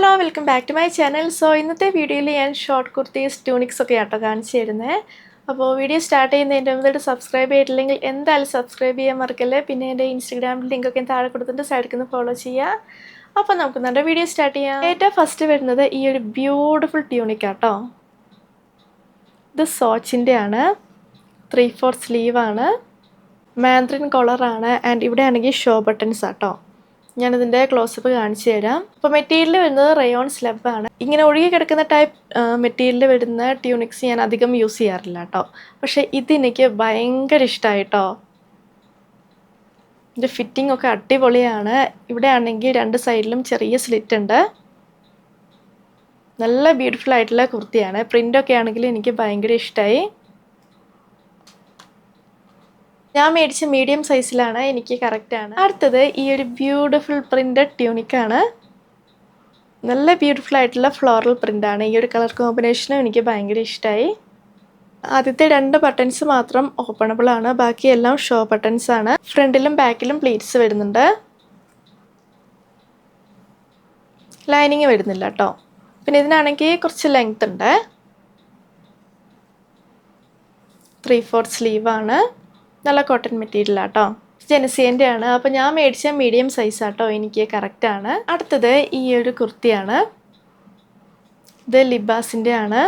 Hello welcome back to my channel. So ഇന്നത്തെ വീഡിയോയിൽ ഞാൻ ഷോർട്ട് കുർത്തീസ് ട്യൂണിക്സ് ഒക്കെ ആട്ടോ കാണിച്ചു തരുന്നത്. അപ്പോൾ വീഡിയോ സ്റ്റാർട്ട് ചെയ്യുന്നതിൻ്റെ മുമ്പായിട്ട് സബ്സ്ക്രൈബ് ചെയ്തിട്ടില്ലെങ്കിൽ എന്തായാലും സബ്സ്ക്രൈബ് ചെയ്യാൻ മറക്കല്ലേ. പിന്നെ എൻ്റെ ഇൻസ്റ്റാഗ്രാമിൽ ലിങ്കൊക്കെ താഴെ കൊടുത്തിട്ട് സൈഡിൽ നിന്ന് ഫോളോ ചെയ്യുക. അപ്പോൾ നമുക്ക് നമ്മുടെ വീഡിയോ സ്റ്റാർട്ട് ചെയ്യാം. ഏറ്റവും ഫസ്റ്റ് വരുന്നത് ഈ ഒരു ബ്യൂട്ടിഫുൾ ട്യൂണിക് ആട്ടോ. ഇത് സോച്ചിൻ്റെ ആണ്, 3/4 സ്ലീവാണ്, മാൻഡ്രിൻ കോളറാണ് ആൻഡ് ഇവിടെ ആണെങ്കിൽ ഷോ ബട്ടൺസ് ആട്ടോ. ഞാനിതിൻ്റെ ക്ലോസപ്പ് കാണിച്ചു തരാം. അപ്പോൾ മെറ്റീരിയൽ വരുന്നത് റയോൺ സ്ലബാണ്. ഇങ്ങനെ ഒഴുകി കിടക്കുന്ന ടൈപ്പ് മെറ്റീരിയൽ വരുന്ന ട്യൂണിക്സ് ഞാൻ അധികം യൂസ് ചെയ്യാറില്ല കേട്ടോ. പക്ഷേ ഇതെനിക്ക് ഭയങ്കര ഇഷ്ടമായിട്ടോ. ഇതിൻ്റെ ഫിറ്റിംഗ് ഒക്കെ അടിപൊളിയാണ്. ഇവിടെ ആണെങ്കിൽ രണ്ട് സൈഡിലും ചെറിയ സ്ലിറ്റ് ഉണ്ട്. നല്ല ബ്യൂട്ടിഫുൾ ആയിട്ടുള്ള കുർത്തിയാണ്. പ്രിൻ്റൊക്കെ ആണെങ്കിൽ എനിക്ക് ഭയങ്കര ഇഷ്ടമായി. ഞാൻ മേടിച്ച മീഡിയം സൈസിലാണ്, എനിക്ക് കറക്റ്റാണ്. അടുത്തത് ഈ ഒരു ബ്യൂട്ടിഫുൾ പ്രിൻറ്റഡ് ട്യൂണിക്കാണ്. നല്ല ബ്യൂട്ടിഫുൾ ആയിട്ടുള്ള ഫ്ലോറൽ പ്രിൻ്റാണ്. ഈ ഒരു കളർ കോമ്പിനേഷനും എനിക്ക് ഭയങ്കര ഇഷ്ടമായി. ആദ്യത്തെ 2 ബട്ടൺസ് മാത്രം ഓപ്പണബിൾ ആണ്, ബാക്കിയെല്ലാം ഷോ ബട്ടൺസ് ആണ്. ഫ്രണ്ടിലും ബാക്കിലും പ്ലീറ്റ്സ് വരുന്നുണ്ട്. ലൈനിങ് വരുന്നില്ല കേട്ടോ. പിന്നെ ഇതിനാണെങ്കിൽ കുറച്ച് ലെങ്ത് ഉണ്ട്. 3/4 സ്ലീവാണ്. നല്ല കോട്ടൺ മെറ്റീരിയൽ ആട്ടോ. ജെനസിയൻ്റെ ആണ്. അപ്പോൾ ഞാൻ മേടിച്ച മീഡിയം സൈസ് ആട്ടോ, എനിക്ക് കറക്റ്റാണ്. അടുത്തത് ഈ ഒരു കുർത്തിയാണ്. ഇത് ലിബാസിൻ്റെ ആണ്.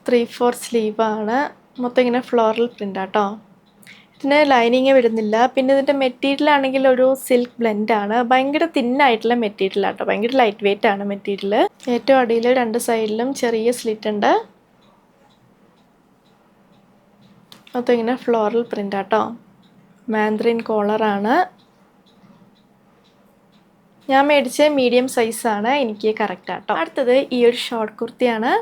3/4 സ്ലീവാണ്. മൊത്തം ഇങ്ങനെ ഫ്ലോറൽ പ്രിൻ്റ് ആട്ടോ. ഇതിന് ലൈനിങ് വരുന്നില്ല. പിന്നെ ഇതിൻ്റെ മെറ്റീരിയൽ ആണെങ്കിൽ ഒരു സിൽക്ക് ബ്ലെൻഡാണ്. ഭയങ്കര തിന്നായിട്ടുള്ള മെറ്റീരിയൽ ആട്ടോ. ഭയങ്കര ലൈറ്റ് വെയ്റ്റ് ആണ് മെറ്റീരിയൽ. ഏറ്റവും അടിയിൽ 2 സൈഡിലും ചെറിയ സ്ലിറ്റ് ഉണ്ട്. മൊത്തം ഇങ്ങനെ ഫ്ലോറൽ പ്രിൻ്റ് ആട്ടോ. മാൻഡ്രിൻ കോളറാണ്. ഞാൻ മേടിച്ച മീഡിയം സൈസാണ്, എനിക്ക് കറക്റ്റ് ആട്ടോ. അടുത്തത് ഈ ഒരു ഷോർട്ട് കുർത്തിയാണ്.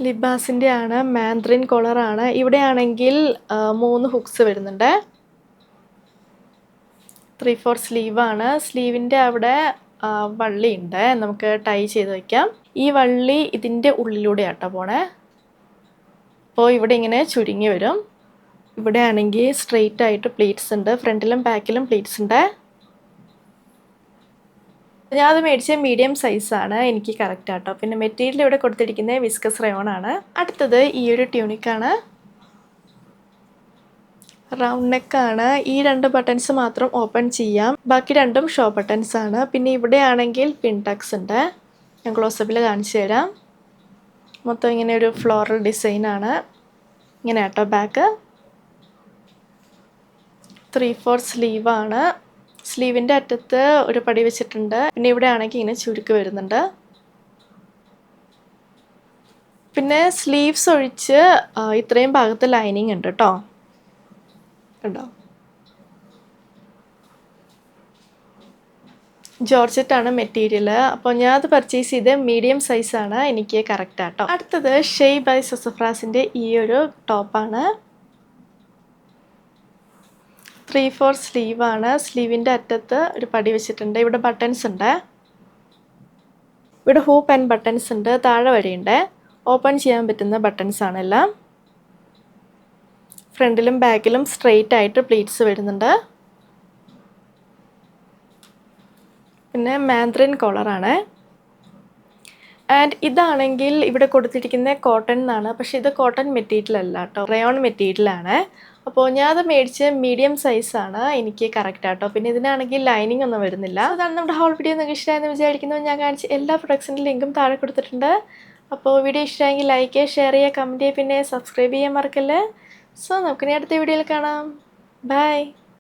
ലിബാസിൻ്റെ ആണ്, മാൻഡ്രിൻ കോളറാണ്. ഇവിടെ ആണെങ്കിൽ 3 ഹുക്സ് വരുന്നുണ്ട്. 3/4 സ്ലീവാണ്. സ്ലീവിൻ്റെ അവിടെ വള്ളിയുണ്ട്, നമുക്ക് ടൈ ചെയ്ത് വയ്ക്കാം. ഈ വള്ളി ഇതിൻ്റെ ഉള്ളിലൂടെ ആട്ടോ പോണേ. അപ്പോൾ ഇവിടെ ഇങ്ങനെ ചുരുങ്ങി വരും. ഇവിടെ ആണെങ്കിൽ സ്ട്രെയിറ്റ് ആയിട്ട് പ്ലീറ്റ്സ് ഉണ്ട്. ഫ്രണ്ടിലും ബാക്കിലും പ്ലീറ്റ്സ് ഉണ്ട്. ഞാനത് മേടിച്ച മീഡിയം സൈസാണ്, എനിക്ക് കറക്റ്റ് ആട്ടോ. പിന്നെ മെറ്റീരിയൽ ഇവിടെ കൊടുത്തിരിക്കുന്നത് വിസ്കസ് റയോൺ ആണ്. അടുത്തത് ഈ ഒരു ട്യൂണിക്കാണ്. റൗണ്ട് നെക്കാണ്. ഈ 2 ബട്ടൺസ് മാത്രം ഓപ്പൺ ചെയ്യാം, ബാക്കി 2ഉം ഷോ ബട്ടൺസ് ആണ്. പിന്നെ ഇവിടെ ആണെങ്കിൽ പിൻ ടക്സ് ഉണ്ട്. ഞാൻ ക്ലോസപ്പിൽ കാണിച്ചു തരാം. മൊത്തം ഇങ്ങനെ ഒരു ഫ്ലോറൽ ഡിസൈനാണ്. ഇങ്ങനെ ആട്ടോ ബാക്ക്. 3/4 സ്ലീവാണ്. സ്ലീവിൻ്റെ അറ്റത്ത് ഒരു പടി വെച്ചിട്ടുണ്ട്. പിന്നെ ഇവിടെ ആണെങ്കിൽ ഇങ്ങനെ ചുരുക്ക് വരുന്നുണ്ട്. പിന്നെ സ്ലീവ്സ് ഒഴിച്ച് ഇത്രയും ഭാഗത്ത് ലൈനിങ് ഉണ്ട് കേട്ടോ. കണ്ടോ, ജോർജറ്റാണ് മെറ്റീരിയൽ. അപ്പോൾ ഞാൻ അത് പർച്ചേസ് ചെയ്ത് മീഡിയം സൈസാണ്, എനിക്ക് കറക്റ്റ് ആട്ടോ. അടുത്തത് ഷെയ് ബൈ സൊസഫ്രാസിൻ്റെ ഈ ഒരു ടോപ്പാണ്. 3/4 സ്ലീവാണ്. സ്ലീവിൻ്റെ അറ്റത്ത് ഒരു പടി വെച്ചിട്ടുണ്ട്. ഇവിടെ ബട്ടൺസ് ഉണ്ട്. ഇവിടെ ഹൂപ്പ് ആൻഡ് ബട്ടൺസ് ഉണ്ട്. താഴെ വരെയുണ്ട്. ഓപ്പൺ ചെയ്യാൻ പറ്റുന്ന ബട്ടൺസ് ആണെല്ലാം. ഫ്രണ്ടിലും ബാക്കിലും സ്ട്രെയിറ്റ് ആയിട്ട് പ്ലീറ്റ്സ് വരുന്നുണ്ട്. പിന്നെ മാൻഡ്രിൻ കോളറാണ്. ആൻഡ് ഇതാണെങ്കിൽ ഇവിടെ കൊടുത്തിരിക്കുന്ന കോട്ടൺ എന്നാണ്, പക്ഷേ ഇത് കോട്ടൺ മെറ്റീരിയൽ അല്ല കേട്ടോ, റയോൺ മെറ്റീരിയലാണ്. അപ്പോൾ ഞാനത് മേടിച്ച് മീഡിയം സൈസാണ്, എനിക്ക് കറക്റ്റ് ആട്ടോ. പിന്നെ ഇതിനാണെങ്കിൽ ലൈനിങ് ഒന്നും വരുന്നില്ല. അതാണ് നമ്മുടെ ഹോൾ വീഡിയോ നിങ്ങൾക്ക് ഇഷ്ടമായെന്ന് വിചാരിക്കുന്നു. ഞാൻ കാണിച്ച എല്ലാ പ്രൊഡക്ട്സിൻ്റെ ലിങ്കും താഴെ കൊടുത്തിട്ടുണ്ട്. അപ്പോൾ വീഡിയോ ഇഷ്ടമായെങ്കിൽ ലൈക്ക് ചെയ്യുക, ഷെയർ ചെയ്യുക, കമൻറ്റ് ചെയ്യുക, പിന്നെ സബ്സ്ക്രൈബ് ചെയ്യാൻ മറക്കല്ലേ. സോ നമുക്കിനി അടുത്ത വീഡിയോയിൽ കാണാം. ബൈ.